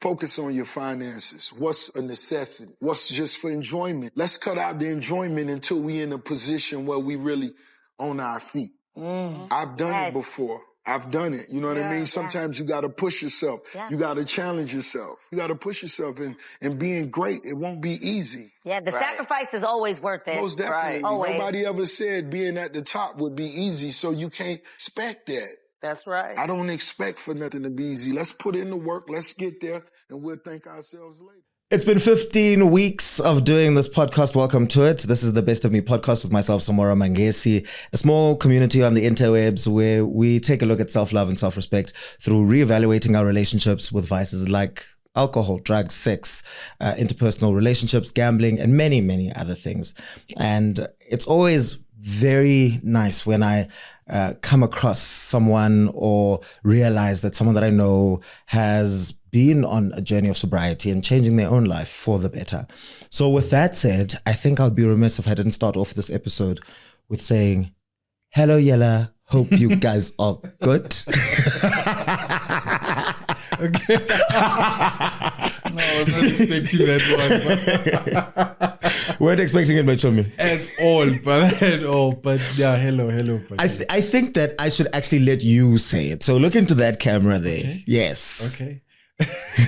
Focus on your finances. What's a necessity? What's just for enjoyment? Let's cut out the enjoyment until we in a position where we really on our feet. I've done it before. I've done it. You know what I mean? Sometimes you got to push yourself. You got to challenge yourself. You got to push yourself, and being great, it won't be easy. Yeah, the sacrifice is always worth it. Most definitely. Always. Nobody ever said being at the top would be easy, so you can't expect that. That's right. I don't expect for nothing to be easy. Let's put in the work. Let's get there, and we'll thank ourselves later. It's been 15 weeks of doing this podcast. Welcome to it. This is the Best of Me podcast with myself, Samora Mangesi, a small community on the interwebs where we take a look at self-love and self-respect through reevaluating our relationships with vices like alcohol, drugs, sex, interpersonal relationships, gambling, and many, many other things. And it's always very nice when I come across someone or realize that someone that I know has been on a journey of sobriety and changing their own life for the better. So with that said, I think I'd be remiss if I didn't start off this episode with saying, hello, Yella. Hope you guys are good. Okay. No, I was not expecting that one. Weren't expecting it much from me. At all. But yeah, hello. But I think that I should actually let you say it. So look into that camera there. Okay. Yes. Okay.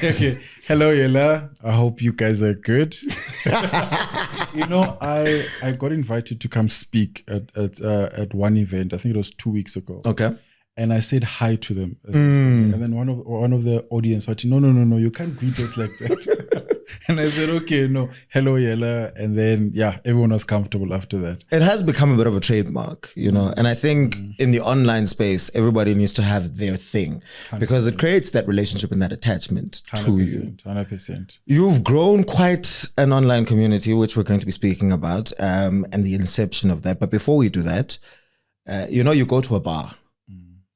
Okay. Hello, Yella. I hope you guys are good. You know, I got invited to come speak at one event. I think it was 2 weeks ago. Okay. And I said hi to them. And then one of the audience, but no, you can't greet us like that. And I said, okay, no, hello, Yella. And then, yeah, everyone was comfortable after that. It has become a bit of a trademark, you know, and I think in the online space, everybody needs to have their thing 100%. Because it creates that relationship and that attachment 100%, to you. 100%. You've grown quite an online community, which we're going to be speaking about, and the inception of that. But before we do that, you know, you go to a bar.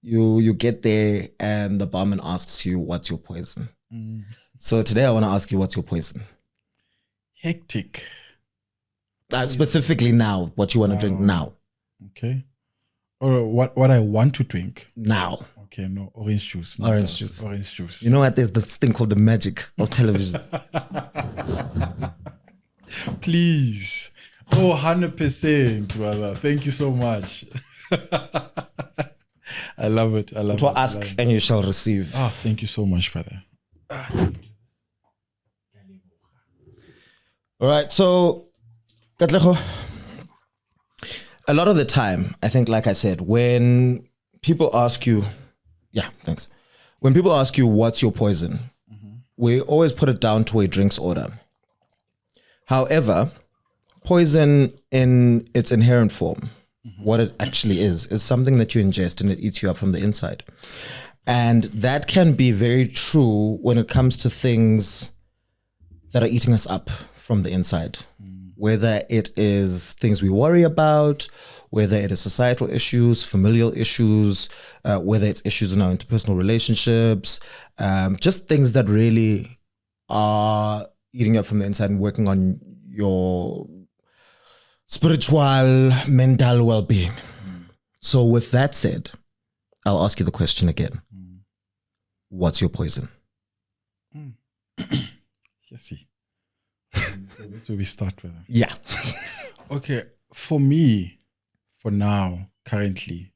You get there and the barman asks you, what's your poison? So today I want to ask you, what's your poison? Hectic. Specifically now, what you want to drink now. Okay. Or what I want to drink. Now. Okay, no, orange juice. Orange juice. Orange juice. You know what? There's this thing called the magic of television. Please. Oh, 100%, brother. Thank you so much. I love it. To ask and you shall receive. Oh, thank you so much, brother. All right, so Katlego, a lot of the time, I think, like I said, when people ask you, when people ask you what's your poison, we always put it down to a drinks order. However, poison in its inherent form, what it actually is something that you ingest and it eats you up from the inside. And that can be very true when it comes to things that are eating us up from the inside, whether it is things we worry about, whether it is societal issues, familial issues, whether it's issues in our interpersonal relationships, just things that really are eating you up from the inside and working on your spiritual, mental well-being. So with that said, I'll ask you the question again. What's your poison? Yes. So that's where we start with. Yeah. Okay, for me, for now, currently,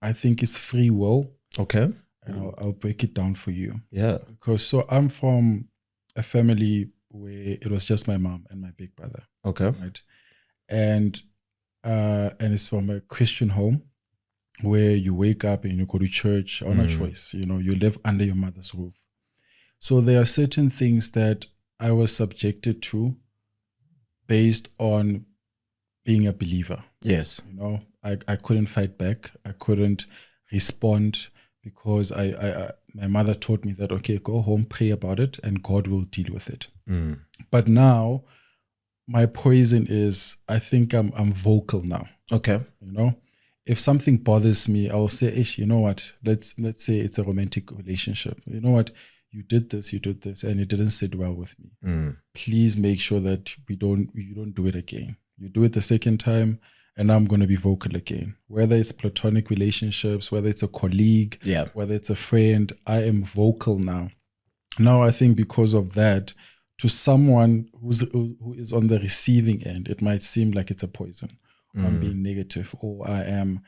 I think it's free will. Okay. And I'll break it down for you. Yeah. Because so I'm from a family where it was just my mom and my big brother. Okay. Right. And it's from a Christian home where you wake up and you go to church on a choice. You know, you live under your mother's roof. So there are certain things that I was subjected to based on being a believer. Yes. You know, I couldn't fight back. I couldn't respond because my mother taught me that, okay, go home, pray about it, and God will deal with it. But now my poison is, I think I'm vocal now. Okay. You know, if something bothers me, I'll say, Ish, you know what? Let's say it's a romantic relationship. You know what? You did this, and it didn't sit well with me. Please make sure that you don't do it again. You do it the second time, and I'm going to be vocal again. Whether it's platonic relationships, whether it's a colleague, whether it's a friend, I am vocal now. Now I think because of that, to someone who is on the receiving end, it might seem like it's a poison. I'm being negative, or I am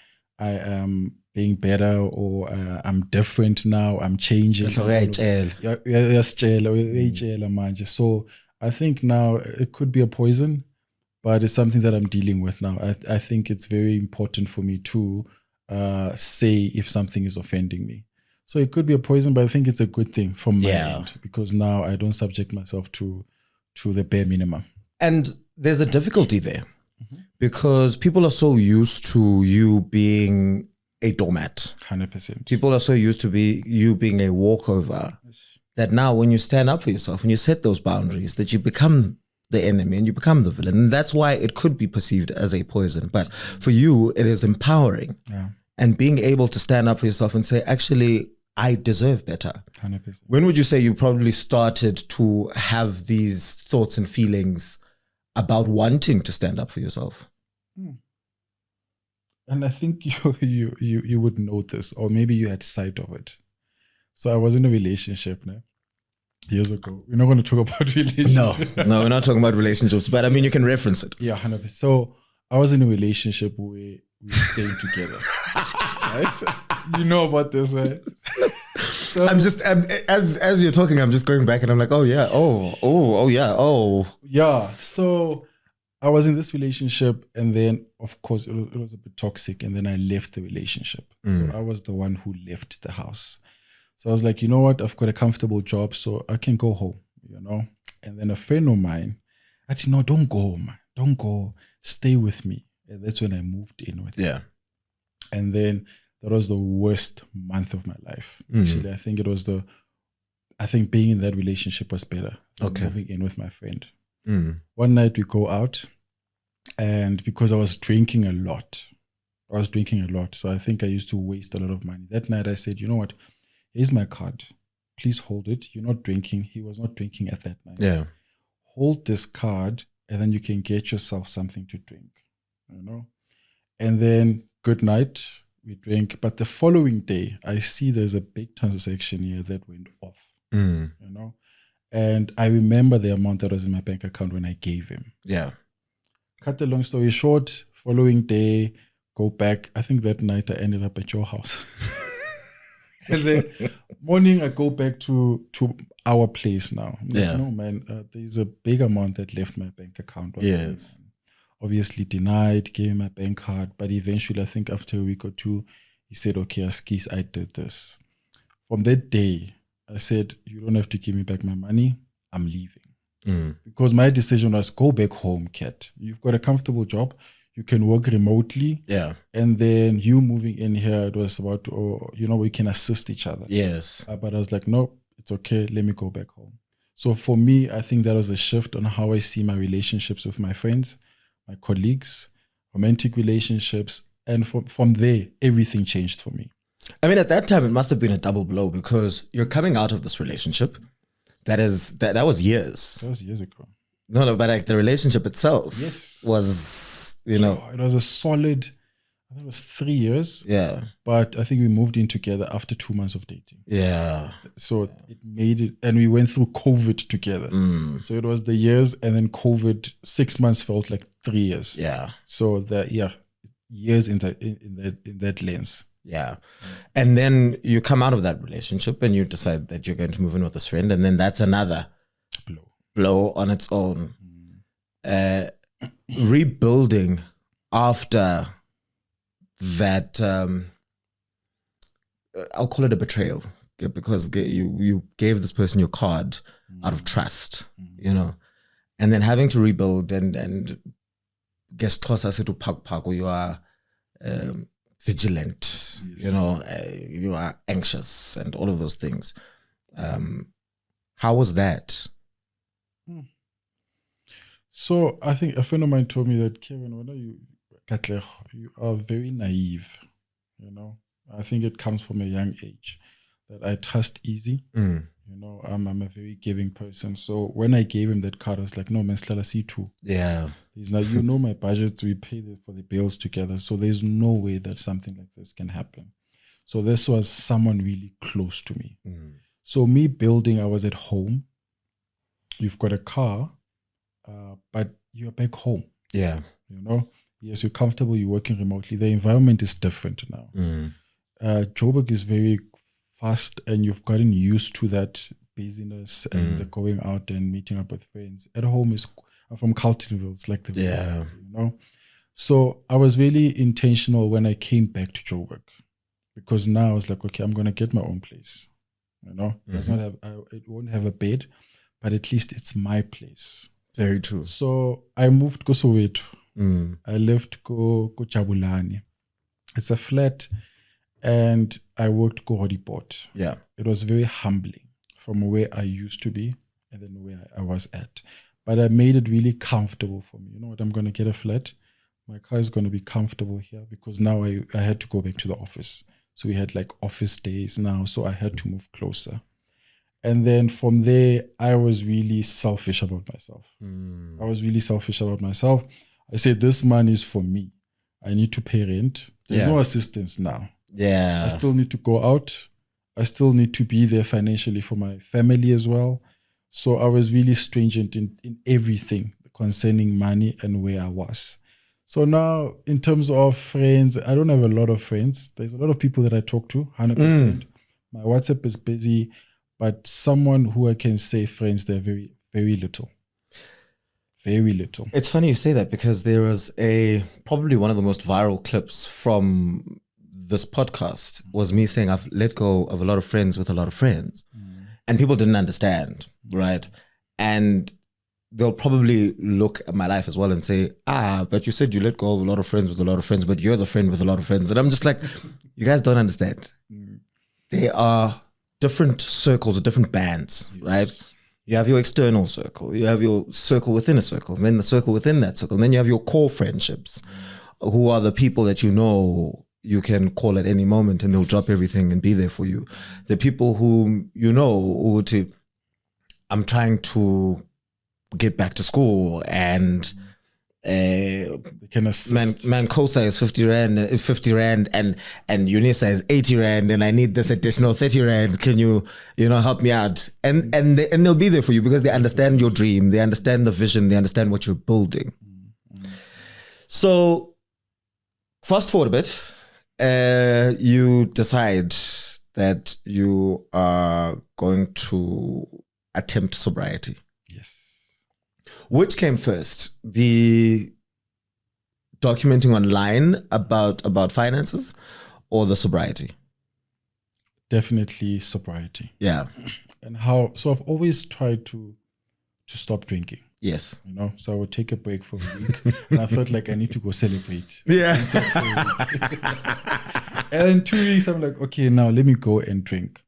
being better, or I'm different now, I'm changing. So I think now it could be a poison, but it's something that I'm dealing with now. I think it's very important for me to say if something is offending me. So it could be a poison, but I think it's a good thing from my end, because now I don't subject myself to the bare minimum. And there's a difficulty there because people are so used to you being a doormat. 100%. People are so used to you being a walkover that now when you stand up for yourself and you set those boundaries, that you become the enemy and you become the villain. And that's why it could be perceived as a poison. But for you, it is empowering. Yeah. And being able to stand up for yourself and say, actually, I deserve better. 100%. When would you say you probably started to have these thoughts and feelings about wanting to stand up for yourself? And I think you would notice, or maybe you had sight of it. So I was in a relationship years ago. We're not going to talk about relationships. No, we're not talking about relationships, but I mean, you can reference it. Yeah, 100%. So I was in a relationship where we were staying together. Right? You know about this, right? So, as you're talking, I'm just going back and I'm like, oh yeah, oh yeah. Yeah, so I was in this relationship, and then of course it was a bit toxic, and then I left the relationship. So I was the one who left the house. So I was like, you know what, I've got a comfortable job, so I can go home, And then a friend of mine, actually, no, don't go, man. Don't go. Stay with me. And that's when I moved in with him. And then that was the worst month of my life. Actually, I think being in that relationship was better than moving in with my friend. One night we go out, and because I was drinking a lot, so I think I used to waste a lot of money. That night I said, you know what, here's my card. Please hold it. You're not drinking. He was not drinking at that night. Yeah. Hold this card, and then you can get yourself something to drink, And then good night, we drink. But the following day, I see there's a big transaction here that went off, And I remember the amount that was in my bank account when I gave him. Yeah. Cut the long story short, following day, go back. I think that night I ended up at your house. And then morning I go back to our place now. I'm like, no, man, there's a big amount that left my bank account. Yes. Obviously denied, gave him my bank card. But eventually, I think after a week or two, he said, okay, Askis, I did this. From that day, I said, you don't have to give me back my money. I'm leaving. Because my decision was, go back home, Kat. You've got a comfortable job. You can work remotely. Yeah. And then you moving in here, it was about, we can assist each other. Yes. But I was like, no, it's okay. Let me go back home. So for me, I think that was a shift on how I see my relationships with my friends, my colleagues, romantic relationships. And from there, everything changed for me. I mean, at that time, it must have been a double blow because you're coming out of this relationship. That was years. That was years ago. No, but like the relationship itself was, it was a solid, I think it was 3 years. Yeah. But I think we moved in together after 2 months of dating. Yeah. So it made it, and we went through COVID together. So it was the years, and then COVID, 6 months felt like 3 years. Yeah. So years in that lens. Yeah. And then you come out of that relationship and you decide that you're going to move in with this friend, and then that's another blow on its own. Rebuilding after that, I'll call it a betrayal, because you gave this person your card out of trust, and then having to rebuild and guess to you are vigilant, you are anxious and all of those things. How was that? So I think a friend of mine told me that, Kevin, Katlego, you are very naive. I think it comes from a young age that I trust easy. I'm a very giving person. So when I gave him that card, I was like, no, man, Slala C2. Yeah. He's like, my budget, we pay for the bills together. So there's no way that something like this can happen. So this was someone really close to me. So me building, I was at home. You've got a car, but you're back home. Yeah. You know, yes, you're comfortable, you're working remotely. The environment is different now. Joburg is very fast and you've gotten used to that busyness and the going out and meeting up with friends. At home I'm from Carltonville, it's like the you know. So I was really intentional when I came back to Joburg, because now I was like, okay, I'm going to get my own place. You know, it won't have a bed, but at least it's my place. Very true. So I moved to Soweto. I left go Jabulani. It's a flat, and I worked go Hodiport. Yeah. It was very humbling from where I used to be and then where I was at. But I made it really comfortable for me. You know what? I'm going to get a flat. My car is going to be comfortable here, because now I had to go back to the office. So we had like office days now. So I had to move closer. And then from there, I was really selfish about myself. I said, this money is for me. I need to pay rent. There's no assistance now. Yeah. I still need to go out. I still need to be there financially for my family as well. So I was really stringent in everything concerning money and where I was. So now, in terms of friends, I don't have a lot of friends. There's a lot of people that I talk to, 100%. My WhatsApp is busy, but someone who I can say friends, they're very, very little. Very little. It's funny you say that, because there was probably one of the most viral clips from this podcast was me saying I've let go of a lot of friends with a lot of friends. And people didn't understand, right? And they'll probably look at my life as well and say, but you said you let go of a lot of friends with a lot of friends, but you're the friend with a lot of friends. And I'm just like, you guys don't understand. They are different circles or different bands, right? You have your external circle, you have your circle within a circle, and then the circle within that circle, and then you have your core friendships, who are the people that you know you can call at any moment and they'll drop everything and be there for you. The people whom you know, I'm trying to get back to school, and Mancosa is 50 rand and Unisa is 80 rand, and I need this additional 30 rand. Can you help me out? And they'll be there for you, because they understand your dream, they understand the vision, they understand what you're building. So fast forward a bit, you decide that you are going to attempt sobriety. Which came first? The documenting online about finances, or the sobriety? Definitely sobriety. Yeah. And so I've always tried to stop drinking. Yes. So I would take a break for a week, and I felt like I need to go celebrate. Yeah. And in 2 weeks, I'm like, okay, now let me go and drink.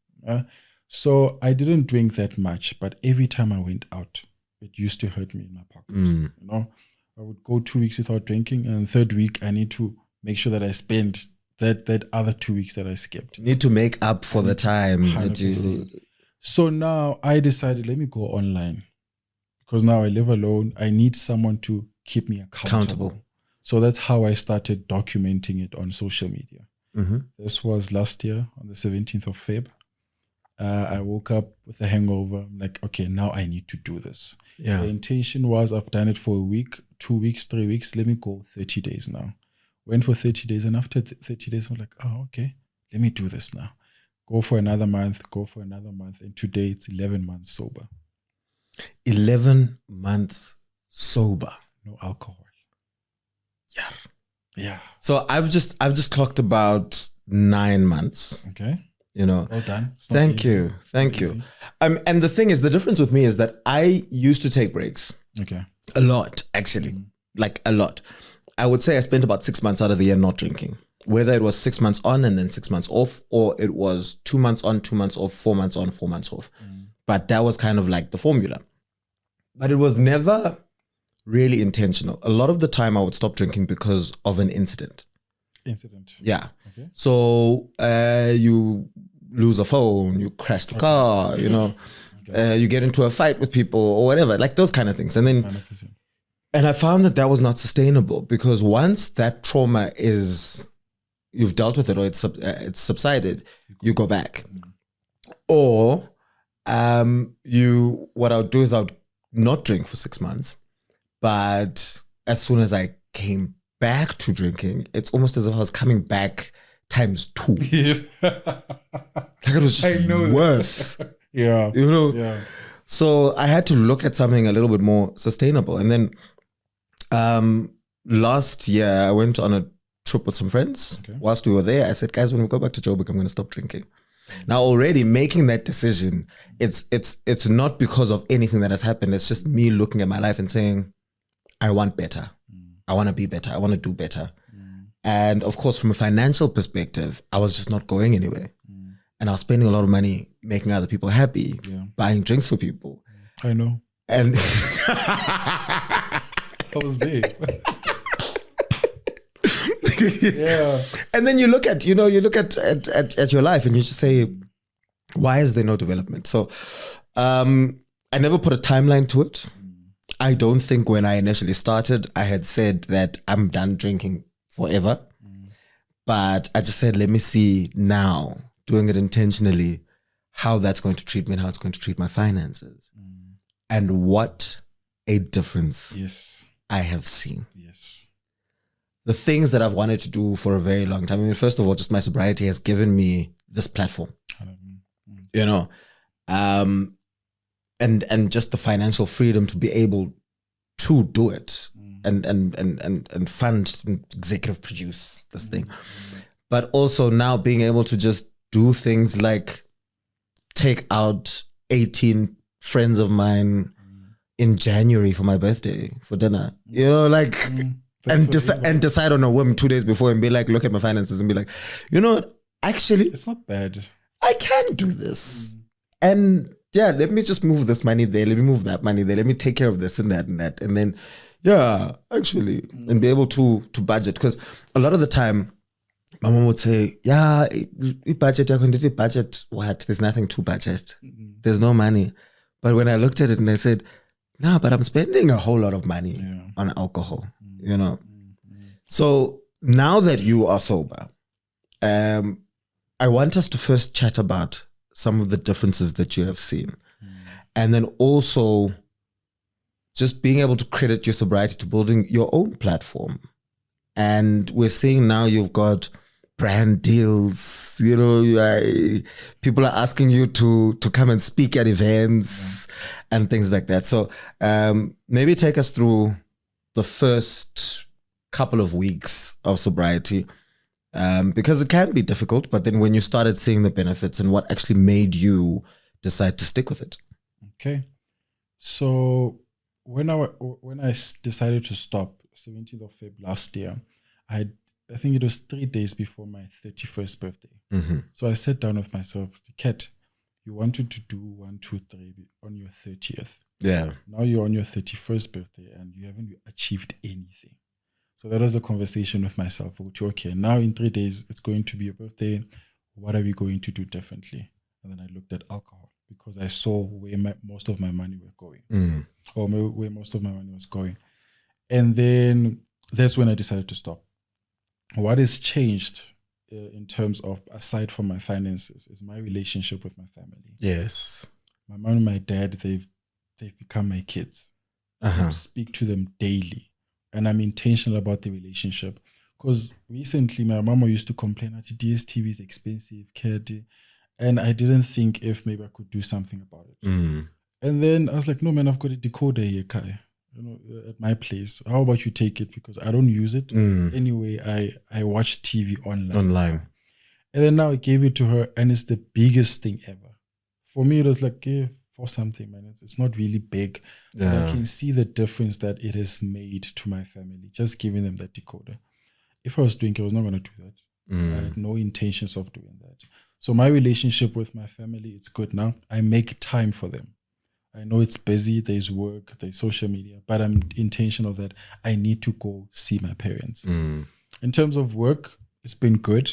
So I didn't drink that much, but every time I went out, it used to hurt me in my pocket. I would go 2 weeks without drinking, and the third week I need to make sure that I spend that other 2 weeks that I skipped. You need to make up for the time 100%. That you. So now I decided, let me go online, because now I live alone. I need someone to keep me accountable. So that's how I started documenting it on social media. This was last year on the 17th of Feb. I woke up with a hangover. I'm like, okay, now I need to do this. Yeah. The intention was, I've done it for a week, 2 weeks, 3 weeks. Let me go 30 days now. Went for 30 days. And after 30 days, I'm like, oh, okay, let me do this now. Go for another month. And today it's 11 months sober. 11 months sober. No alcohol. Yeah. So I've just clocked about 9 months. Okay. Well done. Thank you. And the thing is, the difference with me is that I used to take breaks. Okay. A lot, actually. Like a lot. I would say I spent about 6 months out of the year not drinking. Whether it was 6 months on and then 6 months off, or it was 2 months on, 2 months off, 4 months on, 4 months off. But that was kind of like the formula. But it was never really intentional. A lot of the time I would stop drinking because of an incident. Yeah. Okay. So you lose a phone, you crash the car, you get into a fight with people or whatever, like those kind of things. And then 100%. And I found that was not sustainable, because once that trauma you've dealt with it, or it's subsided, you go back. Or what I would do is I would not drink for 6 months, but as soon as I came back to drinking, it's almost as if I was coming back times 2. Yes. Like it was just worse. Yeah. You know? Yeah. So I had to look at something a little bit more sustainable. And then last year, I went on a trip with some friends. Okay. Whilst we were there, I said, guys, when we go back to Joburg, I'm going to stop drinking. Now, already making that decision, it's not because of anything that has happened. It's just me looking at my life and saying, I want better. I want to be better. I want to do better. And of course, from a financial perspective, I was just not going anywhere. And I was spending a lot of money making other people happy, buying drinks for people. I know. And I was there. Yeah. And then you look at your life and you just say, why is there no development? So I never put a timeline to it. I don't think when I initially started, I had said that I'm done drinking forever. But I just said, let me see now, doing it intentionally, how that's going to treat me and how it's going to treat my finances. And what a difference I have seen. Yes. The things that I've wanted to do for a very long time. I mean, first of all, just my sobriety has given me this platform, you know, and just the financial freedom to be able to do it and fund and executive produce this thing. But also now being able to just do things like take out 18 friends of mine in January for my birthday for dinner, you know, like, and decide on a whim 2 days before and be like, look at my finances and be like, you know what, actually, it's not bad. I can do this. And yeah, let me just move this money there. Let me move that money there. Let me take care of this and that and that. And then, yeah, actually, and be able to budget. Because a lot of the time, my mom would say, yeah, budget, you're going to budget. What? There's nothing to budget. There's no money. But when I looked at it and I said, no, but I'm spending a whole lot of money on alcohol, you know. So now that you are sober, I want us to first chat about some of the differences that you have seen. And then also just being able to credit your sobriety to building your own platform. And we're seeing now you've got brand deals, you know, people are asking you to come and speak at events and things like that. So maybe take us through the first couple of weeks of sobriety, because it can be difficult, but then when you started seeing the benefits and what actually made you decide to stick with it. Okay. So when I decided to stop, 17th of February last year, I think it was 3 days before my 31st birthday. So I sat down with myself, Kat, you wanted to do 1, 2, 3 on your 30th. Yeah. Now you're on your 31st birthday and you haven't achieved anything. So that was a conversation with myself. Okay, now in 3 days, it's going to be your birthday. What are we going to do differently? And then I looked at alcohol because I saw where most of my money were going, or where most of my money was going. And then that's when I decided to stop. What has changed in terms of, aside from my finances, is my relationship with my family. Yes. My mom and my dad, they've become my kids. I speak to them daily. And I'm intentional about the relationship. Because recently, my mama used to complain that DSTV is expensive, and I didn't think if maybe I could do something about it. And then I was like, no, man, I've got a decoder here, Kai, you know, at my place. How about you take it? Because I don't use it. Anyway, I watch TV online. And then now I gave it to her, and it's the biggest thing ever. For me, it was like, for something, man. It's not really big. But I can see the difference that it has made to my family, just giving them that decoder. If I was doing it, I was not going to do that. I had no intentions of doing that. So my relationship with my family, it's good now. I make time for them. I know it's busy, there's work, there's social media, but I'm intentional that I need to go see my parents. In terms of work, it's been good,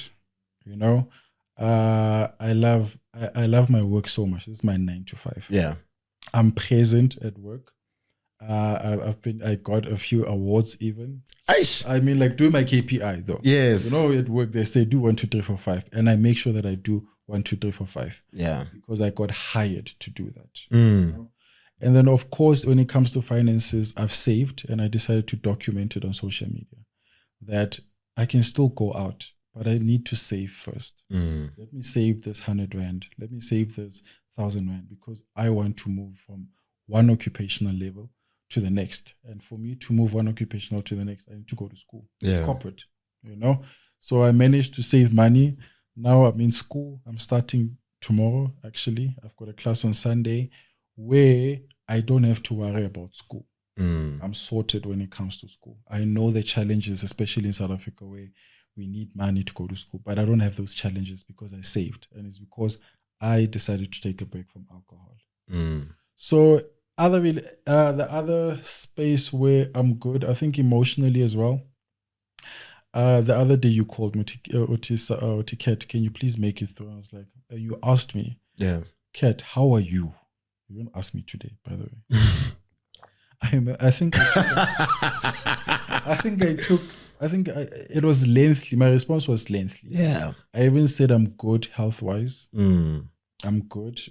you know. I love my work so much. This is my 9 to 5. Yeah. I'm present at work. I got a few awards even. I mean, like doing my KPI though. Yes. You know, at work they say do 1, 2, 3, 4, 5, and I make sure that I do 1, 2, 3, 4, 5. Yeah. Because I got hired to do that. Mm. You know? And then, of course, when it comes to finances, I've saved and I decided to document it on social media that I can still go out, but I need to save first. Let me save this 100 Rand. Let me save this 1,000 Rand because I want to move from one occupational level to the next. And for me to move one occupational to the next, I need to go to school, corporate, you know. So I managed to save money. Now I'm in school. I'm starting tomorrow, actually. I've got a class on Sunday where I don't have to worry about school. I'm sorted when it comes to school. I know the challenges, especially in South Africa, where we need money to go to school, but I don't have those challenges because I saved. And it's because I decided to take a break from alcohol. So the other space where I'm good, I think emotionally as well. The other day you called me, Kat, can you please make it through? I was like, you asked me, Kat, how are you? You didn't ask me today, by the way. I think it was lengthy. My response was lengthy. Yeah. I even said I'm good health-wise. I'm good.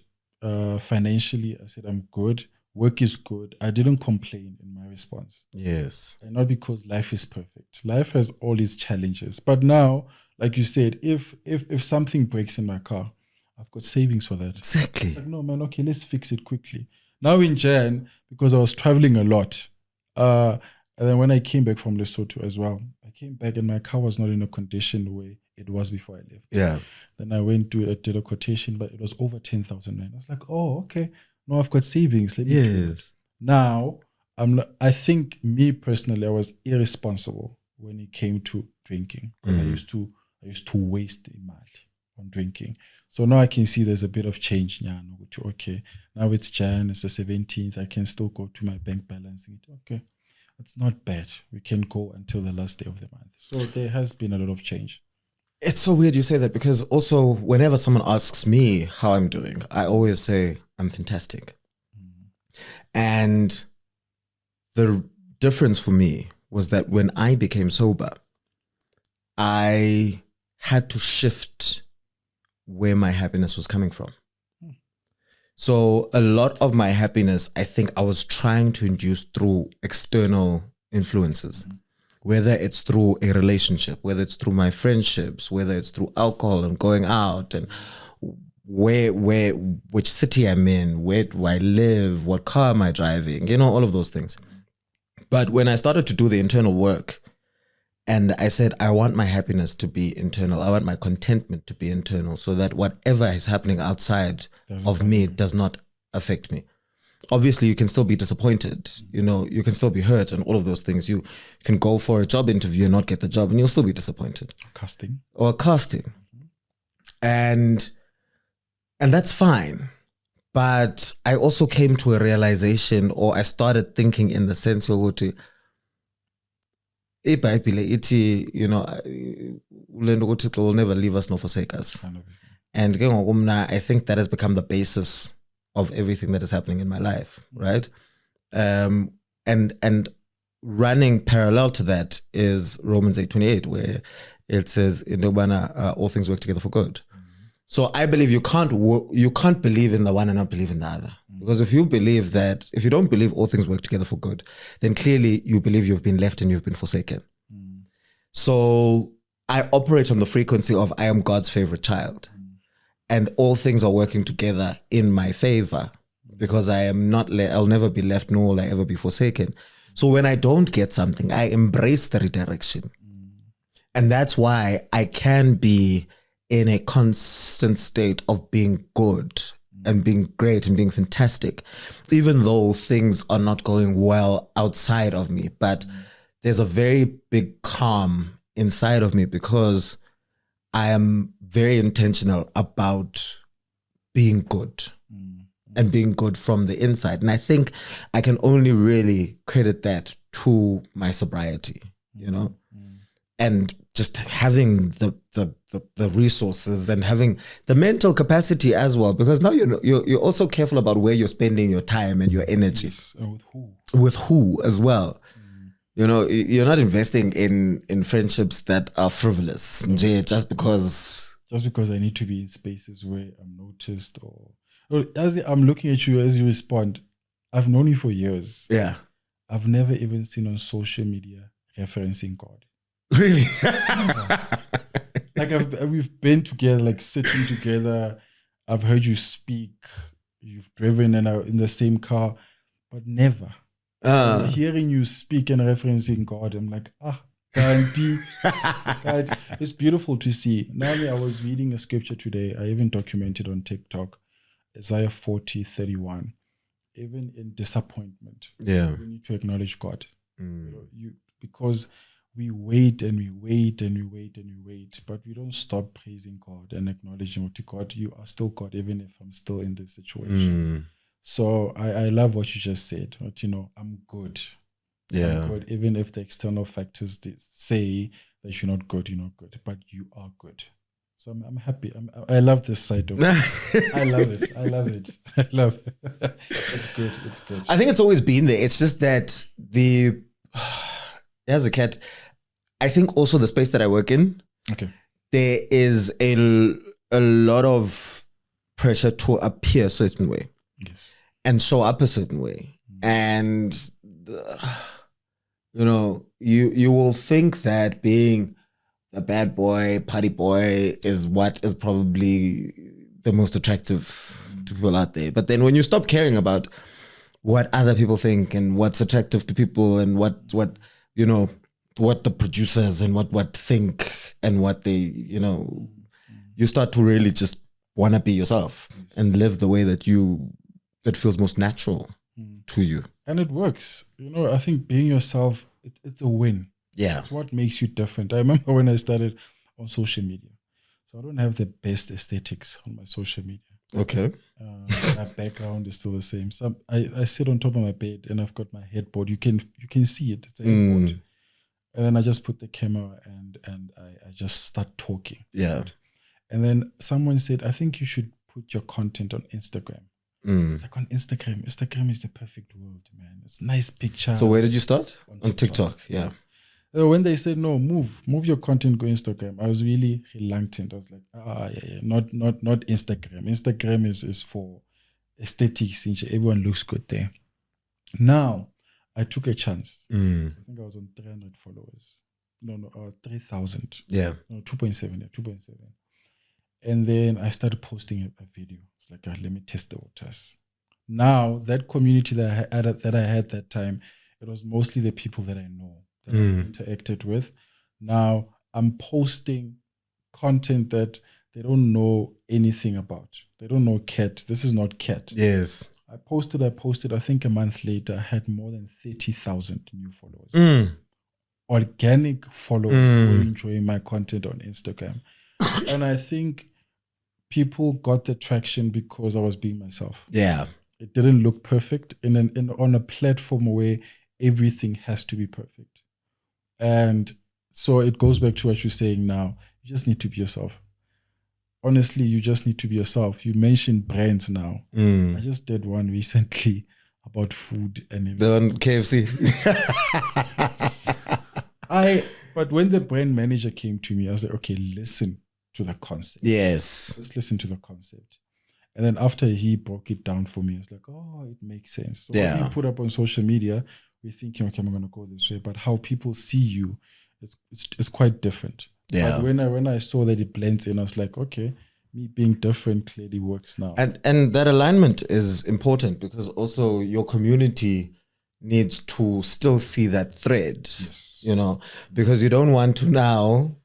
Financially, I said I'm good. Work is good. I didn't complain in my response. Yes. And not because life is perfect. Life has all its challenges. But now, like you said, if something breaks in my car, I've got savings for that. Exactly. Like, no, man, okay, let's fix it quickly. Now in Jan, because I was traveling a lot, and then when I came back from Lesotho as well, I came back and my car was not in a condition where it was before I left. Yeah. Then I went to did a quotation, but it was over 10,000 Rand. I was like, oh, okay. No, I've got savings. Let me do it. Now, I think me personally, I was irresponsible when it came to drinking because I used to waste the money on drinking. So now I can see there's a bit of change. Yeah, okay. Now it's Jan, it's the 17th. I can still go to my bank balance. Okay, it's not bad. We can go until the last day of the month. So there has been a lot of change. It's so weird you say that because also whenever someone asks me how I'm doing, I always say I'm fantastic. And the difference for me was that when I became sober, I had to shift where my happiness was coming from. So a lot of my happiness, I think I was trying to induce through external influences, whether it's through a relationship, whether it's through my friendships, whether it's through alcohol and going out and which city I'm in, where do I live, what car am I driving, all of those things. But when I started to do the internal work, and I said, I want my happiness to be internal. I want my contentment to be internal so that whatever is happening outside of me does not affect me. Obviously, you can still be disappointed. You can still be hurt and all of those things. You can go for a job interview and not get the job and you'll still be disappointed. Casting. And that's fine. But I also came to a realization, or I started thinking in the sense of will never leave us nor forsake us. 100%. And I think that has become the basis of everything that is happening in my life, right? And running parallel to that is Romans 8:28, where it says, all things work together for good. So I believe you can't believe in the one and not believe in the other. Because if you don't believe all things work together for good, then clearly you believe you've been left and you've been forsaken. So I operate on the frequency of I am God's favorite child. And all things are working together in my favor because I'll never be left nor will I ever be forsaken. So when I don't get something, I embrace the redirection. And that's why I can be in a constant state of being good and being great and being fantastic, even though things are not going well outside of me. But there's a very big calm inside of me because I am very intentional about being good and being good from the inside. And I think I can only really credit that to my sobriety, and just having the resources and having the mental capacity as well, because now you're also careful about where you're spending your time and your energy. Yes. And with who as well. You're not investing in friendships that are frivolous just because just because I need to be in spaces where I'm noticed or as I'm looking at you as you respond, I've known you for years. Yeah. I've never even seen on social media referencing God. Really? Like we've been together, like sitting together. I've heard you speak. You've driven and are in the same car, but never. Hearing you speak and referencing God, I'm like, Gandhi. God, it's beautiful to see. Now, I was reading a scripture today. I even documented on TikTok, Isaiah 40:31. Even in disappointment, we need to acknowledge God. Because we wait and we wait and we wait and we wait, but we don't stop praising God and acknowledging to God, you are still God, even if I'm still in this situation. So I love what you just said. But, I'm good. Yeah. I'm good. Even if the external factors say that you're not good, but you are good. So I'm happy. I love this side of it. I love it. I love it. I love it. It's good. It's good. I think it's always been there. It's just that as a cat, I think also the space that I work in, there is a lot of pressure to appear a certain way. Yes. And show up a certain way. And, you will think that being a bad boy, party boy is what is probably the most attractive to people out there. But then when you stop caring about what other people think and what's attractive to people and what the producers and what think and what they, you start to really just want to be yourself and live the way that feels most natural to you. And it works. I think being yourself, it's a win. Yeah. It's what makes you different. I remember when I started on social media. So I don't have the best aesthetics on my social media. Okay. My background is still the same. So I sit on top of my bed and I've got my headboard. You can see it. It's a headboard. And then I just put the camera and I just start talking. Yeah. And then someone said, I think you should put your content on Instagram. It's like on Instagram. Instagram is the perfect world, man. It's nice pictures. So where did you start? On TikTok. Yeah. When they said no, move your content, go Instagram, I was really reluctant. I was like, not Instagram. Instagram is for aesthetics. Everyone looks good there. Now, I took a chance. I think I was on 300 followers. No, 3,000. Yeah. No, 2.7. And then I started posting a video. It's like, let me test the waters. Now, that community that I had that time, it was mostly the people that I know, that I interacted with. Now, I'm posting content that they don't know anything about. They don't know Cat. This is not Cat. Yes. I posted. I think a month later, I had more than 30,000 new followers. Organic followers who were enjoying my content on Instagram. And I think people got the traction because I was being myself. Yeah. It didn't look perfect on a platform where everything has to be perfect. And so it goes back to what you're saying now. You just need to be yourself. Honestly, you just need to be yourself. You mentioned brands now. I just did one recently about food and everything. The one KFC. But when the brand manager came to me, I was like, okay, listen to the concept. Yes. Let's listen to the concept. And then after he broke it down for me, I was like, oh, it makes sense. So when you put up on social media, we're thinking, okay, I'm going to go this way. But how people see you, it's quite different. Yeah. But when I saw that it blends in, I was like, okay, me being different clearly works now. And that alignment is important because also your community needs to still see that thread, because you don't want to now,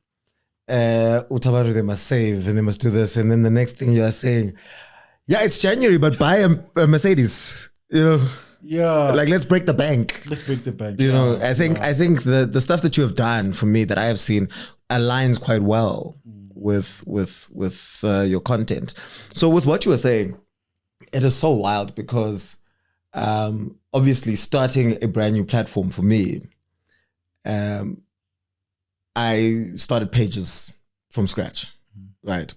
Utabaru, they must save and they must do this. And then the next thing you are saying, yeah, it's January, but buy a Mercedes, Yeah. Like, let's break the bank. Let's break the bank. I think the stuff that you have done for me that I have seen aligns quite well with your content. So with what you were saying, it is so wild because obviously starting a brand new platform for me, I started pages from scratch, right?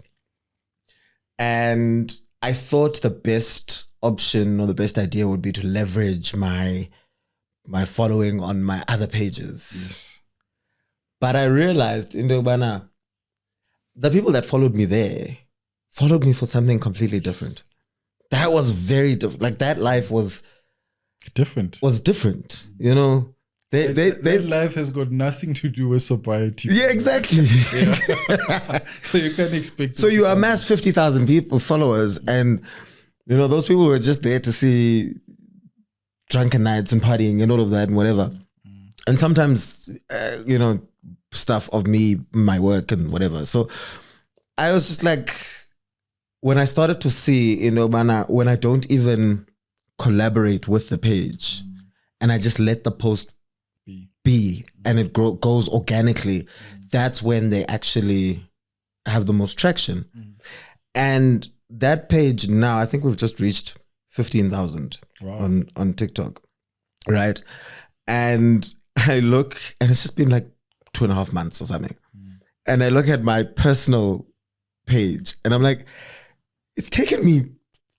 And I thought the best option or the best idea would be to leverage my following on my other pages. Yes. But I realized, the people that followed me there followed me for something completely different. That was very different. Like that life was different. You know, that life has got nothing to do with sobriety. Yeah, exactly. So you can't expect. So you amass 50,000 people, followers, and you know those people were just there to see drunken nights and partying and all of that and whatever. And sometimes, you know, stuff of me, my work and whatever. So I was just like, when I started to see, you know, when I don't even collaborate with the page and I just let the post be and it goes organically, that's when they actually have the most traction. And that page now, I think we've just reached 15,000 on TikTok, right? And I look, and it's just been like 2.5 months or something. And I look at my personal page and I'm like, it's taken me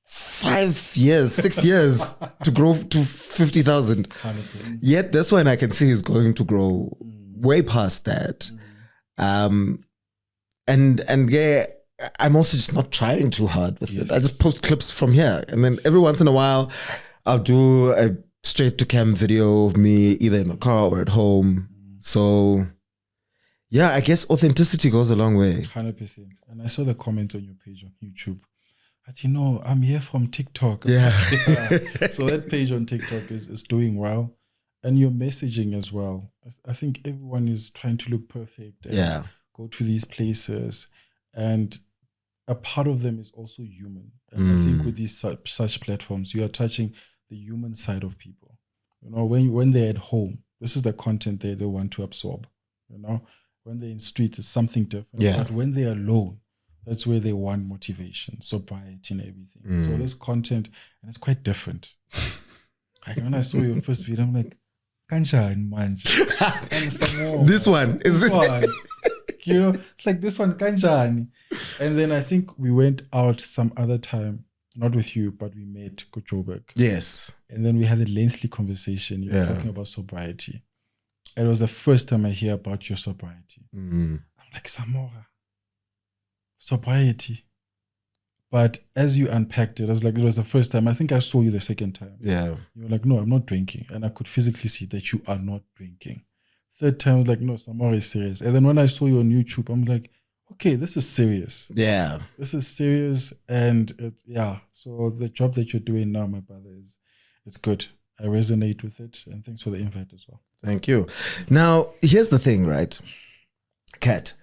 5 years, 6 years to grow to 50,000. Yet this one I can see is going to grow way past that. And yeah, I'm also just not trying too hard with it. I just post clips from here. And then every once in a while, I'll do a straight to cam video of me either in the car or at home. So yeah, I guess authenticity goes a long way. 100%. And I saw the comments on your page on YouTube. But you know, I'm here from TikTok. Yeah. So that page on TikTok is doing well. And your messaging as well. I think everyone is trying to look perfect and go to these places. And a part of them is also human. And I think with these such platforms, you are touching the human side of people. You know, when they're at home, this is the content they want to absorb. You know, when they're in streets, it's something different. Yeah. But when they're alone, that's where they want motivation, sobriety and everything. So this content, and it's quite different. Like when I saw your first video, I'm like, kanjani manje? This one is it? You know, it's like this one, kanjani. And then I think we went out some other time, not with you, but we met Joburg. Yes. And then we had a lengthy conversation. You were talking about sobriety. It was the first time I hear about your sobriety. I'm like, Samora, sobriety. But as you unpacked it, I was like, it was the first time. I think I saw you the second time. Yeah. You were like, no, I'm not drinking. And I could physically see that you are not drinking. Third time, I was like, no, Samora is serious. And then when I saw you on YouTube, I'm like, okay, this is serious. Yeah. This is serious. And so the job that you're doing now, my brother, it's good. I resonate with it. And thanks for the invite as well. Thank you. Now, here's the thing, right? Kat,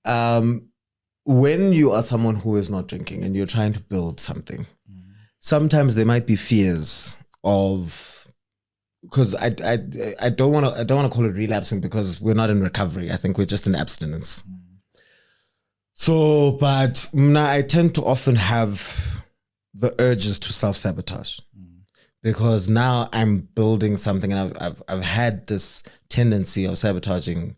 when you are someone who is not drinking and you're trying to build something, sometimes there might be fears of, because I don't want to call it relapsing because we're not in recovery. I think we're just in abstinence. So, but now I tend to often have the urges to self-sabotage because now I'm building something and I've had this tendency of sabotaging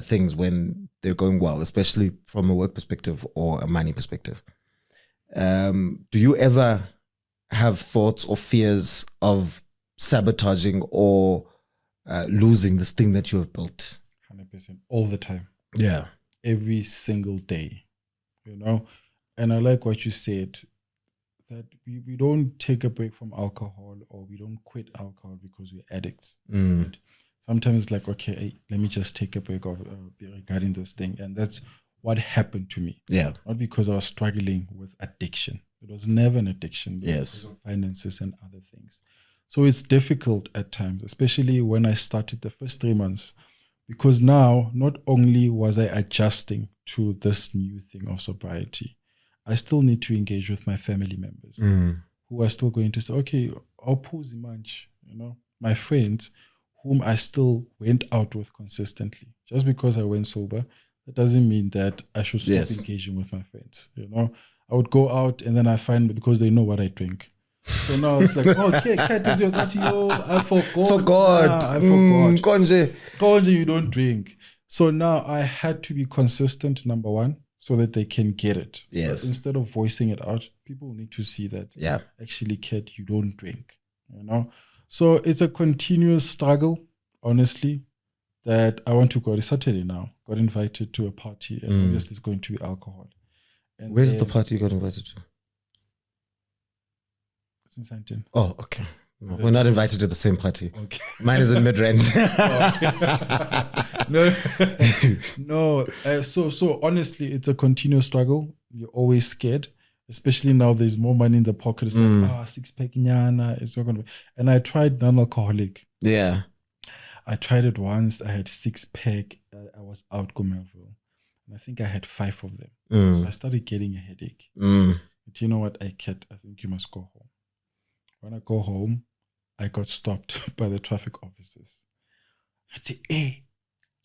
things when they're going well, especially from a work perspective or a money perspective. Do you ever have thoughts or fears of sabotaging or losing this thing that you have built? 100%. All the time. Yeah. Every single day, you know. And I like what you said, that we don't take a break from alcohol or we don't quit alcohol because we're addicts. Right? Sometimes it's like, okay, let me just take a break regarding this thing. And that's what happened to me. Yeah. Not because I was struggling with addiction. It was never an addiction. Yes. Because of finances and other things. So it's difficult at times, especially when I started the first 3 months. Because now, not only was I adjusting to this new thing of sobriety, I still need to engage with my family members who are still going to say, okay, I'll pause munch, you know, my friends whom I still went out with consistently. Just because I went sober, that doesn't mean that I should stop engaging with my friends. You know, I would go out and then I find, because they know what I drink. So now it's like, oh, Kat is your I forgot. I forgot. Konje, you don't drink. So now I had to be consistent, number one, so that they can get it. Yes. So instead of voicing it out, people need to see that. Yeah. Actually, Kat, you don't drink. You know. So it's a continuous struggle, honestly. that I want to go. It's Saturday now. Got invited to a party, and obviously it's going to be alcohol. And where's the party you got invited to? It's in Santin. Oh, okay. No, we're not invited to the same party. Okay. Mine is in Midrand. No. So honestly, it's a continuous struggle. You're always scared, especially now. There's more money in the pocket. It's like 6-pack nyana. It's not gonna be. And I tried non-alcoholic. Yeah. I tried it once. I had 6-pack. I was out Melville, and I think I had 5 of them. So I started getting a headache. But you know what? I think you must go home. When I go home, I got stopped by the traffic officers. I said, hey,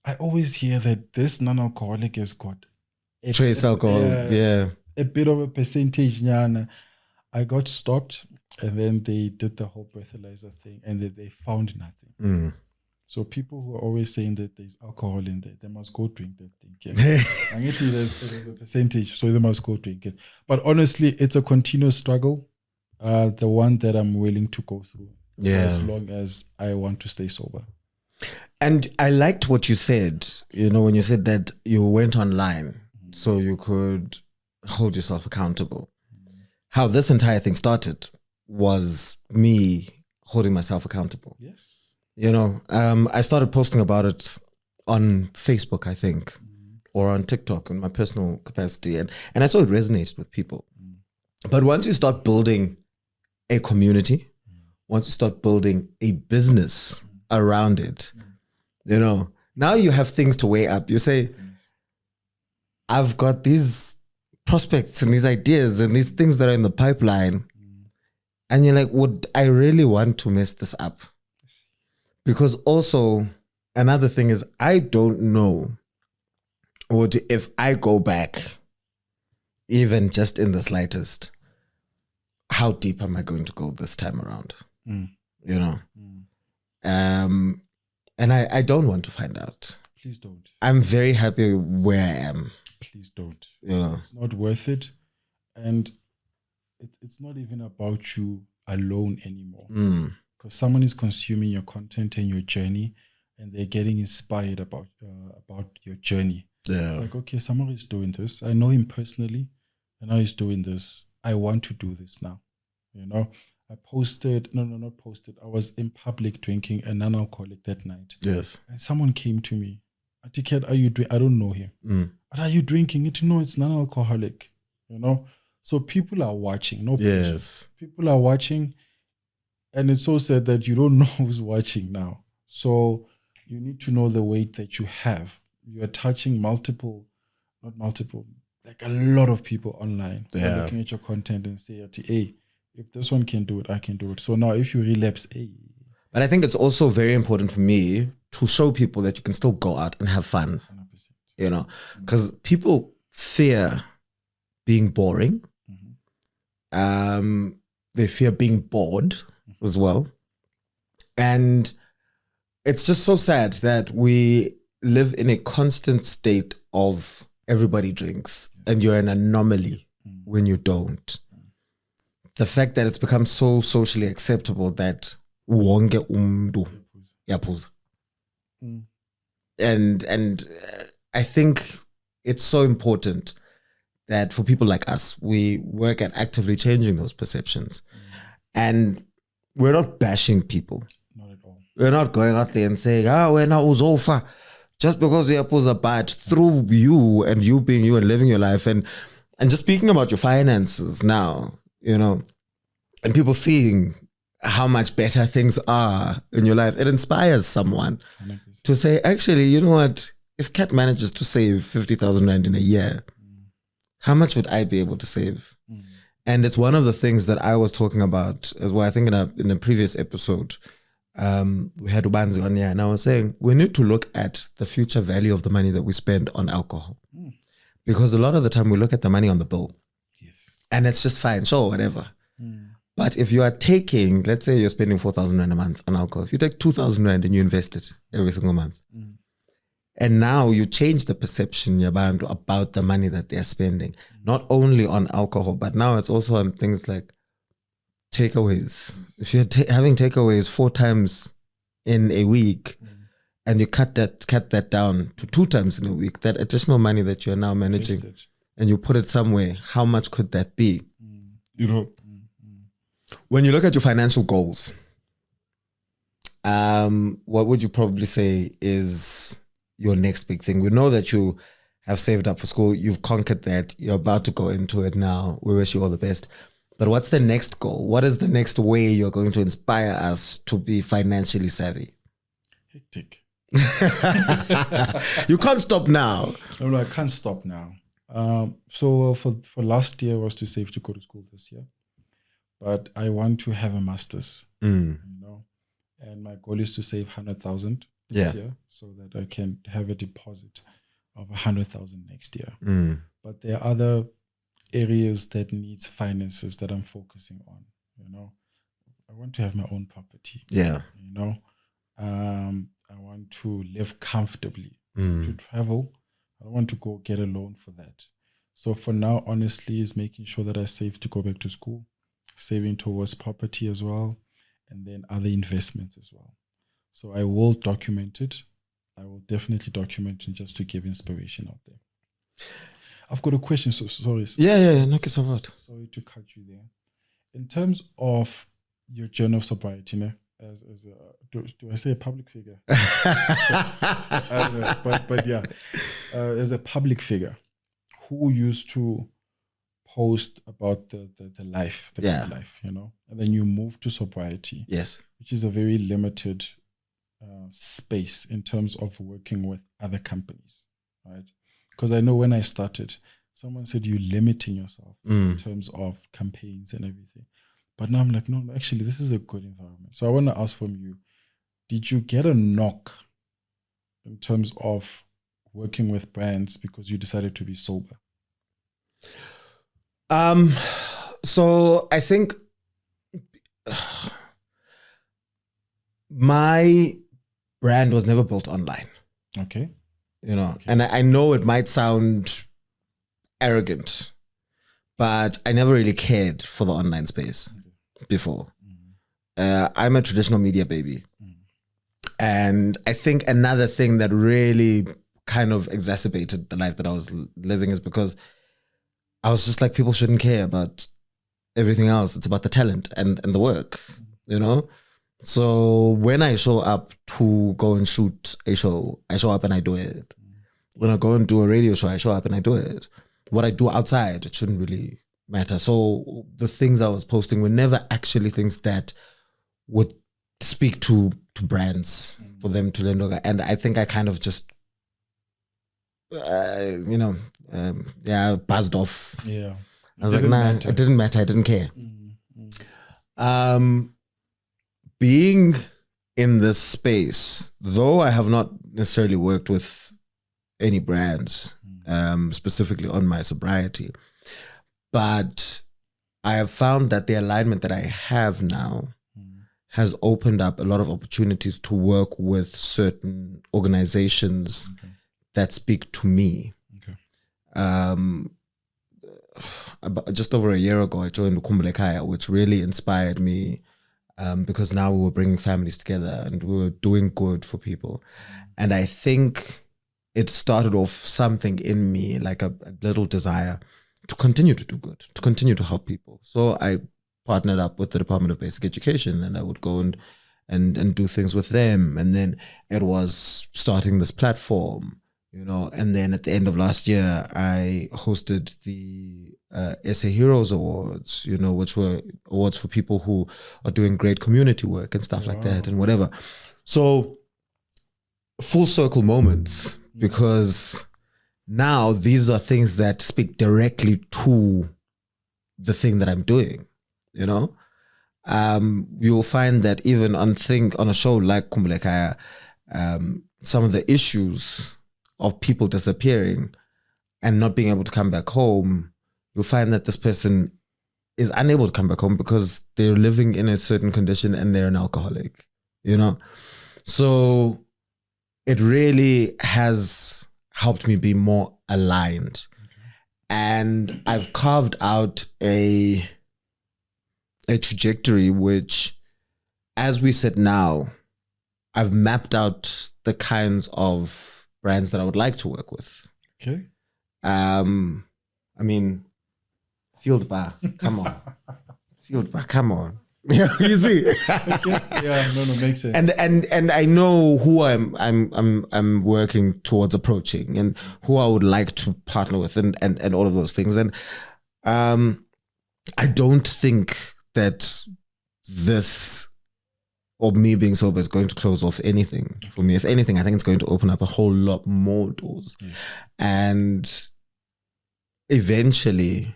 I always hear that this non-alcoholic has got trace alcohol, a bit of a percentage. I got stopped, and then they did the whole breathalyzer thing, and they found nothing. So people who are always saying that there's alcohol in there, they must go drink that thing. I get you, there's a percentage, so they must go drink it. But honestly, it's a continuous struggle, the one that I'm willing to go through. As long as I want to stay sober. And I liked what you said, when you said that you went online so you could hold yourself accountable. How this entire thing started was me holding myself accountable. Yes. I started posting about it on Facebook, I think, or on TikTok in my personal capacity. And I saw it resonated with people. But once you start building a community, once you start building a business around it, now you have things to weigh up. You say, I've got these prospects and these ideas and these things that are in the pipeline. And you're like, would I really want to mess this up? Because also, another thing is, I don't know if I go back, even just in the slightest, how deep am I going to go this time around? And I don't want to find out. Please don't. I'm very happy where I am. Please don't. It's not worth it. And it's not even about you alone anymore. Because someone is consuming your content and your journey, and they're getting inspired about your journey. Yeah. Like, okay, Samora is doing this. I know him personally, and now he's doing this. I want to do this now. I posted, not posted. I was in public drinking a non-alcoholic that night. Yes. And someone came to me. Atiket, are you drinking? I don't know him. But are you drinking it? No, it's non-alcoholic. So people are watching. No pressure. Yes. People are watching. And it's so sad that you don't know who's watching now. So you need to know the weight that you have. You are touching like a lot of people online. They're looking at your content and say, hey, if this one can do it, I can do it. So now if you relapse, hey. But I think it's also very important for me to show people that you can still go out and have fun. 100%. Because people fear being boring. They fear being bored as well. And it's just so sad that we live in a constant state of everybody drinks and you're an anomaly when you don't. The fact that it's become so socially acceptable that wonke umntu yaphuza. And I think it's so important that for people like us, we work at actively changing those perceptions. And we're not bashing people. Not at all. We're not going out there and saying, we're not uzofa. Just because we are bad, through you and you being you and living your life and just speaking about your finances now, and people seeing how much better things are in your life, it inspires someone 100%. To say, actually, you know what? If Kat manages to save 50,000 Rand in a year, how much would I be able to save? And it's one of the things that I was talking about as well. I think in a previous episode, we had Ubanzi on here, and I was saying we need to look at the future value of the money that we spend on alcohol. Because a lot of the time we look at the money on the bill. Yes. And it's just fine, sure, whatever. But if you are taking, let's say you're spending 4,000 Rand a month on alcohol, if you take 2,000 Rand and you invest it every single month, and now you change the perception about the money that they're spending, not only on alcohol, but now it's also on things like takeaways. If you're having takeaways 4 times in a week and you cut that down to 2 times in a week, that additional money that you're now managing, and you put it somewhere, how much could that be? You know, when you look at your financial goals, what would you probably say is your next big thing? We know that you have saved up for school. You've conquered that. You're about to go into it now. We wish you all the best. But what's the next goal? What is the next way you're going to inspire us to be financially savvy? Hectic. You can't stop now. No, I can't stop now. So for last year was to save to go to school this year. But I want to have a master's, you know, and my goal is to save 100,000 this year so that I can have a deposit of 100,000 next year. But there are other areas that needs finances that I'm focusing on. You know, I want to have my own property. Yeah. You know, I want to live comfortably, to travel. I don't want to go get a loan for that. So for now, honestly, is making sure that I save to go back to school, saving towards property as well, and then other investments as well. So I will document it. I will definitely document it just to give inspiration out there. I've got a question. So sorry. Yeah. No, sorry to cut you there. In terms of your journey of sobriety, as a, do I say a public figure? I don't know, but yeah, as a public figure who used to post about the life, good life, you know, and then you move to sobriety, yes, which is a very limited space in terms of working with other companies, right? Because I know when I started, someone said you're limiting yourself in terms of campaigns and everything. But now I'm like, no, actually, this is a good environment. So I want to ask from you, did you get a knock in terms of working with brands because you decided to be sober? So I think my brand was never built online. Okay. You know, and I know it might sound arrogant, but I never really cared for the online space before. I'm a traditional media baby. And I think another thing that really kind of exacerbated the life that I was living is because I was just like, people shouldn't care about everything else. It's about the talent and the work, you know? So when I show up to go and shoot a show, I show up and I do it. When I go and do a radio show, I show up and I do it. What I do outside, it shouldn't really matter. So the things I was posting were never actually things that would speak to brands for them to learn. And I think I kind of just, buzzed off. Yeah. I was like, nah, it didn't matter. I didn't care. Being in this space, though I have not necessarily worked with any brands, specifically on my sobriety, but I have found that the alignment that I have now has opened up a lot of opportunities to work with certain organizations that speak to me. Just over a year ago, I joined Kaya, which really inspired me because now we were bringing families together and we were doing good for people. And I think it started off something in me, like a little desire to continue to do good, to continue to help people. So I partnered up with the Department of Basic Education, and I would go and do things with them. And then it was starting this platform, you know. And then at the end of last year, I hosted the SA Heroes Awards, you know, which were awards for people who are doing great community work and stuff like that and whatever. So full circle moments, because now these are things that speak directly to the thing that I'm doing, you know. You'll find that even on a show like Kaya, some of the issues of people disappearing and not being able to come back home, you'll find that this person is unable to come back home because they're living in a certain condition and they're an alcoholic, you know. So it really has helped me be more aligned. And I've carved out a trajectory which, as we sit now, I've mapped out the kinds of brands that I would like to work with. Okay. I mean, Field Bar, come on. Field Bar, come on. You see? Yeah, no, makes sense. And I know who I'm working towards approaching and who I would like to partner with and all of those things. And I don't think that this or me being sober is going to close off anything for me. If anything, I think it's going to open up a whole lot more doors. And eventually,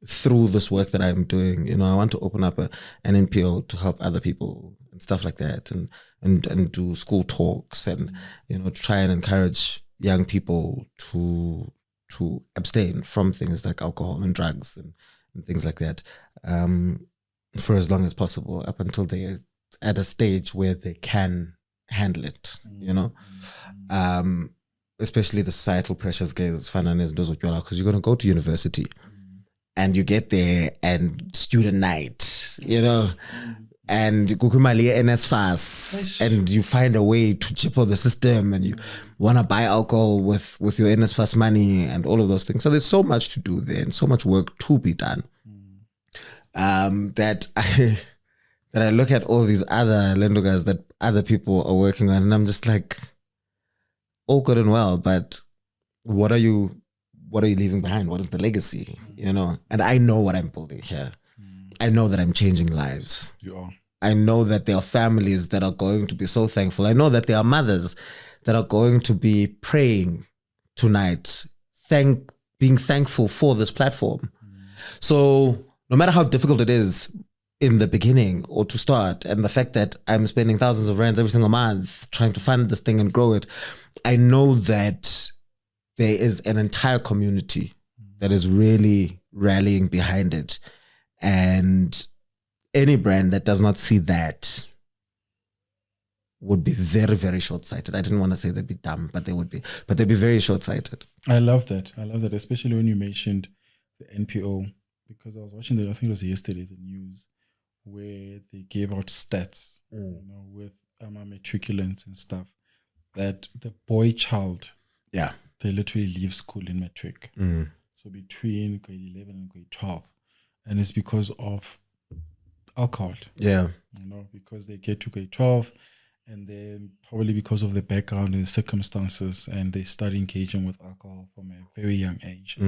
through this work that I'm doing, you know, I want to open up an NPO to help other people and stuff like that, and do school talks and, you know, try and encourage young people to abstain from things like alcohol and drugs and things like that, for as long as possible, up until they're at a stage where they can handle it, you know. Especially the societal pressures, guys, because you're going to go to university and you get there and student night, you know, and NSFAS, and you find a way to chip on the system, and you want to buy alcohol with your NSFAS money and all of those things. So there's so much to do there and so much work to be done, that I look at all these other lendogas that other people are working on, and I'm just like, all good and well, but what are you leaving behind? What is the legacy? You know, and I know what I'm building here. I know that I'm changing lives. You are. I know that there are families that are going to be so thankful. I know that there are mothers that are going to be praying tonight, being thankful for this platform. So no matter how difficult it is in the beginning or to start, and the fact that I'm spending thousands of rands every single month trying to fund this thing and grow it, I know that there is an entire community that is really rallying behind it. And any brand that does not see that would be very, very short-sighted. I didn't want to say they'd be dumb, but they'd be very short-sighted. I love that, especially when you mentioned the NPO, because I was watching I think it was yesterday, the news, where they gave out stats, you know, with matriculants and stuff, that the boy child, they literally leave school in matric. So between grade 11 and grade 12. And it's because of alcohol. Yeah. You know, because they get to grade 12, and then probably because of the background and the circumstances, and they start engaging with alcohol from a very young age.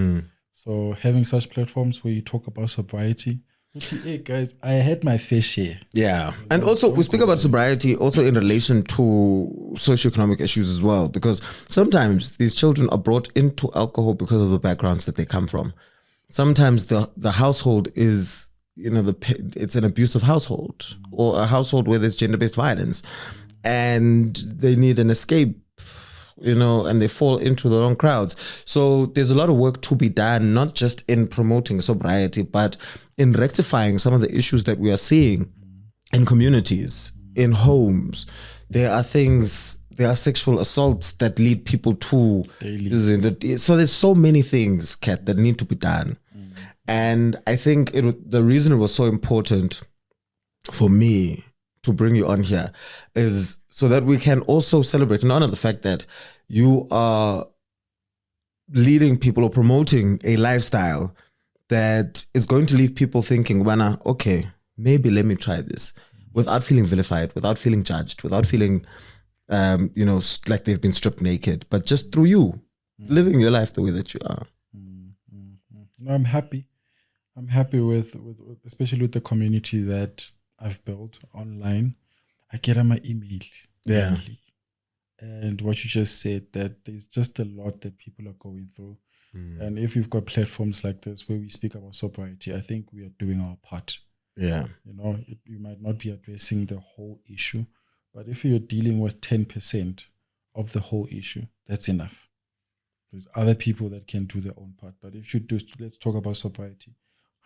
So having such platforms where you talk about sobriety, hey guys, I had my fair share. Yeah. And also we speak about sobriety also in relation to socioeconomic issues as well, because sometimes these children are brought into alcohol because of the backgrounds that they come from. Sometimes the household is, you know, it's an abusive household, or a household where there's gender-based violence, and they need an escape, you know, and they fall into the wrong crowds. So there's a lot of work to be done, not just in promoting sobriety, but in rectifying some of the issues that we are seeing in communities, in homes. There are sexual assaults that lead people to daily. So there's so many things, Kat, that need to be done. And I think the reason it was so important for me to bring you on here is so that we can also celebrate and honor the fact that you are leading people or promoting a lifestyle that is going to leave people thinking, okay, maybe let me try this, without feeling vilified, without feeling judged, without feeling, you know, like they've been stripped naked, but just through you living your life the way that you are. No, I'm happy. I'm happy with especially with the community that I've built online. I get on my email daily. And what you just said, that there's just a lot that people are going through. And if you've got platforms like this where we speak about sobriety, I think we are doing our part. Yeah. You know, you might not be addressing the whole issue, but if you're dealing with 10% of the whole issue, that's enough. There's other people that can do their own part. But if you do, let's talk about sobriety,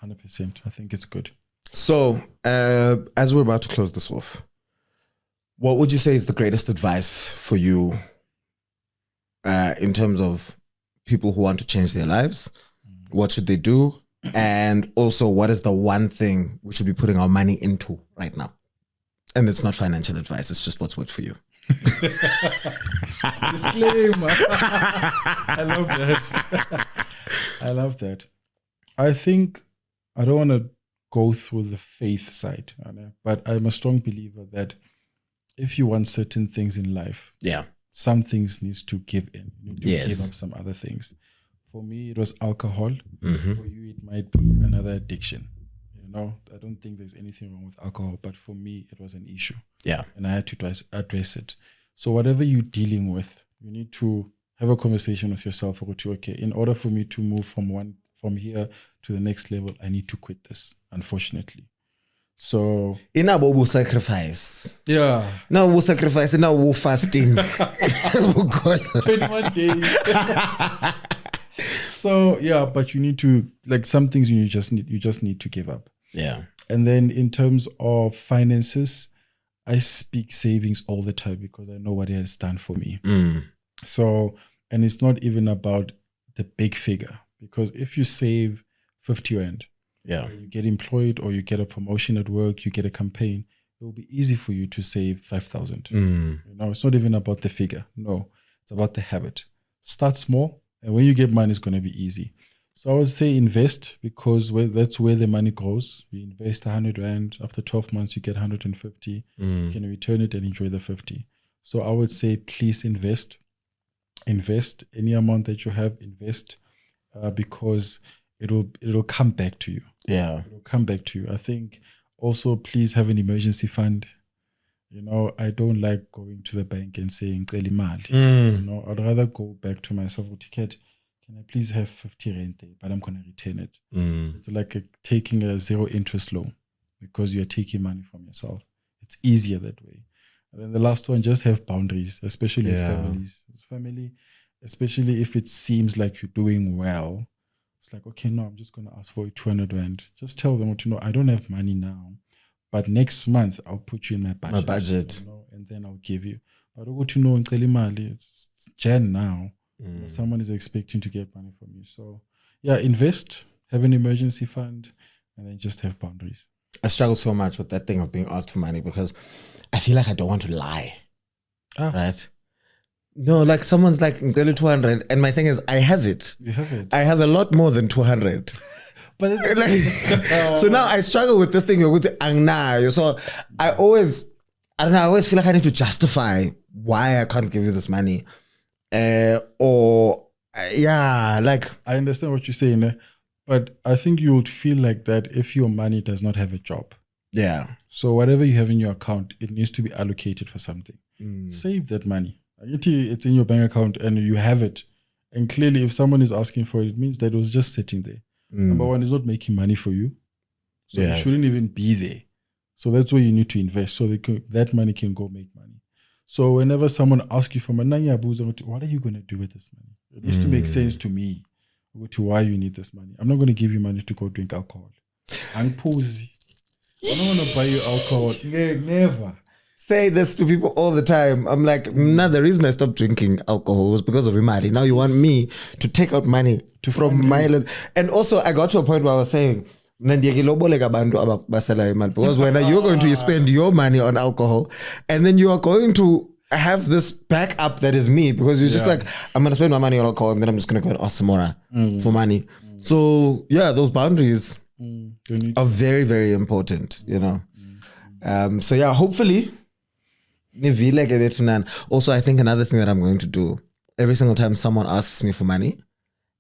100%. I think it's good. So, as we're about to close this off, what would you say is the greatest advice for you in terms of people who want to change their lives? What should they do? And also, what is the one thing we should be putting our money into right now? And it's not financial advice. It's just what's worked for you. Disclaimer. I love that. I love that. I think I don't want to go through the faith side, but I'm a strong believer that if you want certain things in life, some things needs to give in. You need to give up some other things. For me, it was alcohol. For you, it might be another addiction. I don't think there's anything wrong with alcohol, but for me, it was an issue. Yeah. And I had to address it. So whatever you're dealing with, you need to have a conversation with yourself. Okay, in order for me to move from here to the next level, I need to quit this, unfortunately. So inabo will sacrifice. Yeah. Now we'll sacrifice, now we'll fasting. 21 days. So yeah, but you need to, like, some things you just need to give up. Yeah. And then in terms of finances, I speak savings all the time because I know what it has done for me. So, and it's not even about the big figure, because if you save 50 rand, you get employed or you get a promotion at work, you get a campaign, it will be easy for you to save 5,000. It's not even about the figure. No, it's about the habit. Start small, and when you get money, it's going to be easy. So I would say invest, because that's where the money grows. You invest 100 rand, after 12 months, you get 150. You can return it and enjoy the 50. So I would say, please invest. Invest any amount that you have, invest, because it'll come back to you. Yeah. It'll come back to you. I think also, please have an emergency fund. I don't like going to the bank and saying, I'd rather go back to myself, ticket. Can I please have 50 rand there, but I'm going to return it. It's like taking a zero interest loan, because you're taking money from yourself. It's easier that way. And then the last one, just have boundaries, especially with families. As family, especially if it seems like you're doing well, it's like, okay, no, I'm just going to ask for 200 rand. Just tell them, I don't have money now, but next month I'll put you in my budget. And then I'll give you. But it's Jan now. Someone is expecting to get money from you. So yeah, invest, have an emergency fund, and then just have boundaries. I struggle so much with that thing of being asked for money, because I feel like I don't want to lie. Right? No, like someone's like, 200, and my thing is, I have it. You have it. I have a lot more than 200. But so now I struggle with this thing. So I always feel like I need to justify why I can't give you this money. I understand what you're saying, but I think you would feel like that if your money does not have a job. Yeah. So whatever you have in your account, it needs to be allocated for something. Save that money. It's in your bank account and you have it. And clearly, if someone is asking for it, it means that it was just sitting there. Number one, it's not making money for you. So it shouldn't even be there. So that's where you need to invest, so that money can go make money. So whenever someone asks you for money, what are you going to do with this money? It needs to make sense to me, to why you need this money. I'm not going to give you money to go drink alcohol. I'm posy. I don't want to buy you alcohol. Never. Say this to people all the time. I'm like, the reason I stopped drinking alcohol was because of Imari. Now you want me to take out money from my island. And also, I got to a point where I was saying, because when you're going to spend your money on alcohol, and then you are going to have this backup that is me, because you're just like, I'm going to spend my money on alcohol, and then I'm just going to go and ask Samora for money. So yeah, those boundaries are very, very important, So yeah, hopefully. Also, I think another thing that I'm going to do, every single time someone asks me for money,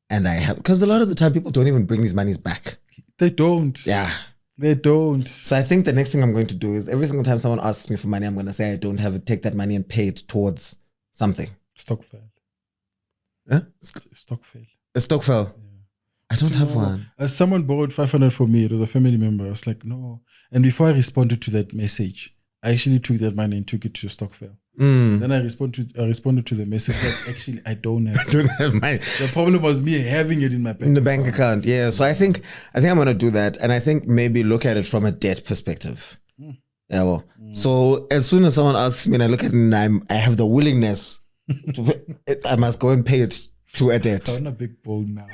and I have, because a lot of the time people don't even bring these monies back. They don't. Yeah. They don't. So I think the next thing I'm going to do is, every single time someone asks me for money, I'm going to say I don't have it, take that money and pay it towards something. Stockfell. Huh? Stockfell. A Stockfell? Yeah. I don't have one. As someone borrowed 500 from me, it was a family member. I was like, no. And before I responded to that message, I actually took that money and took it to Stockfell. Then I responded to the message that actually I don't have money. The problem was me having it in my bank in the bank account. Yeah. So I think I'm gonna do that, and I think maybe look at it from a debt perspective. Yeah. Well, so as soon as someone asks me and I look at it and I have the willingness to pay, I must go and pay it to a debt. I'm on a big bone now.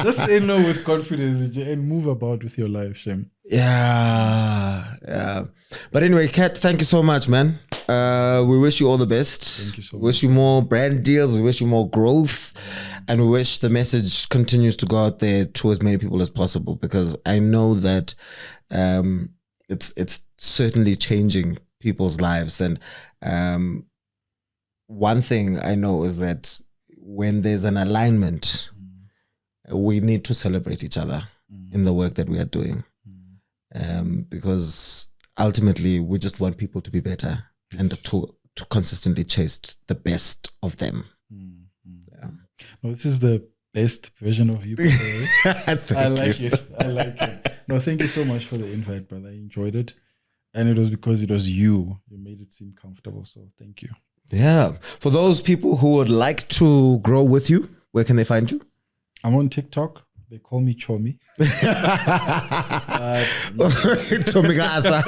Just say no with confidence and move about with your life, Shem. Yeah. But anyway, Kat, thank you so much, man. We wish you all the best. Thank you so much. Wish you more brand deals. We wish you more growth. And we wish the message continues to go out there to as many people as possible, because I know that it's certainly changing people's lives. And one thing I know is that when there's an alignment, we need to celebrate each other in the work that we are doing. Because ultimately we just want people to be better and to consistently chase the best of them. Yeah. No, this is the best version of you. I like it. No, thank you so much for the invite, brother. I enjoyed it. And it was because it was you. You made it seem comfortable. So thank you. Yeah. For those people who would like to grow with you, where can they find you? I'm on TikTok. They call me Chomi. Chomi Gatha.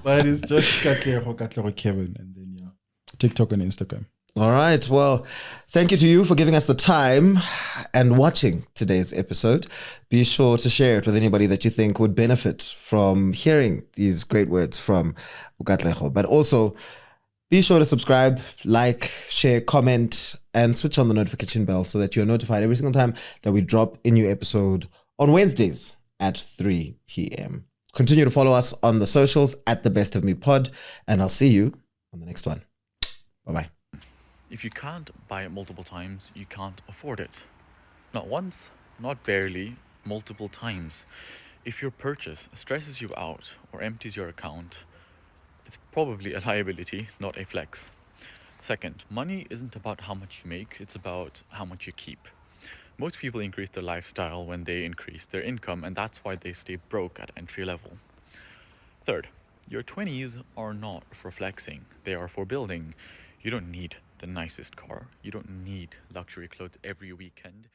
But it's just Katlego Kevin, and then TikTok and Instagram. All right. Well, thank you to you for giving us the time and watching today's episode. Be sure to share it with anybody that you think would benefit from hearing these great words from Katlego. But also, be sure to subscribe, like, share, comment, and switch on the notification bell so that you're notified every single time that we drop a new episode on Wednesdays at 3 p.m. Continue to follow us on the socials at The Best of Me Pod, and I'll see you on the next one. Bye-bye. If you can't buy it multiple times, you can't afford it. Not once, not barely, multiple times. If your purchase stresses you out or empties your account, it's probably a liability, not a flex. Second, money isn't about how much you make, it's about how much you keep. Most people increase their lifestyle when they increase their income, and that's why they stay broke at entry level. Third, your 20s are not for flexing, they are for building. You don't need the nicest car, you don't need luxury clothes every weekend.